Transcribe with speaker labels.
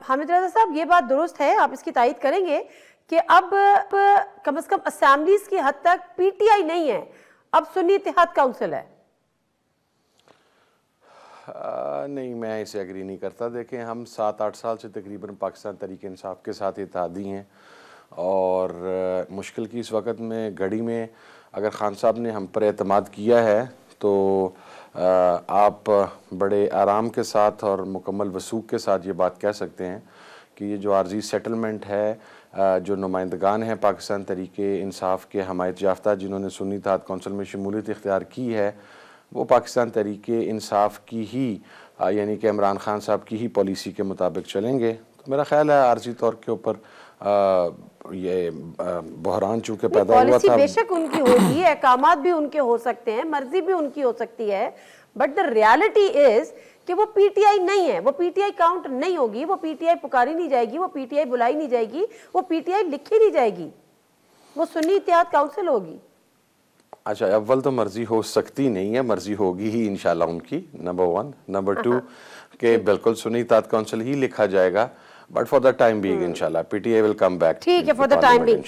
Speaker 1: हामिद रज़ा साहब, ये बात दुरुस्त है, आप इसकी तायद करेंगे कि अब कम से कम असेंबलीज की हद तक पीटीआई नहीं है, अब सुन्नी इत्तेहाद काउंसिल है?
Speaker 2: नहीं, मैं इसे एग्री नहीं करता। देखें, हम 7-8 साल से तकरीबन पाकिस्तान तहरीक इंसाफ के साथ इत्तेहादी हैं और मुश्किल की इस वक्त में घड़ी में अगर खान साहब ने हम पर एतमाद किया है तो आप बड़े आराम के साथ और मुकम्मल वसूख के साथ ये बात कह सकते हैं कि ये जो आर्जी सेटलमेंट है, जो नुमाइंदगान हैं पाकिस्तान तहरीक इंसाफ के हमायत याफ्ता जिन्होंने सुन्नी इत्तेहाद कौंसिल में शमूलियत इख्तियार की है, वो पाकिस्तान तहरीक इंसाफ की ही यानी कि इमरान खान साहब की ही पॉलिसी के मुताबिक चलेंगे। तो मेरा ख्याल है आर्जी तौर के ऊपर ये बहरान चूँकि पैदा हुआ था,
Speaker 1: बेशक उनकी होगी, अहकामात भी उनके हो सकते हैं, मर्जी भी उनकी हो सकती है, बट द रियलिटी इज कि वो पीटीआई नहीं है, वो पीटीआई काउंट नहीं होगी, वो पीटीआई पुकारी नहीं जाएगी, वो पीटीआई बुलाई नहीं जाएगी, वो पीटीआई लिखी नहीं जाएगी, वो सुन्नी इत्तेहाद काउंसिल होगी।
Speaker 2: अच्छा, अव्वल तो मर्जी हो सकती नहीं है, मर्जी होगी ही इंशाल्लाह उनकी, नंबर 1। नंबर 2 के बिल्कुल सुन्नी इत्तेहाद काउंसिल ही लिखा जाएगा, but for the time being इंशाल्लाह पीटीआई विल कम बैक।
Speaker 1: ठीक है, फॉर द टाइम बीइंग।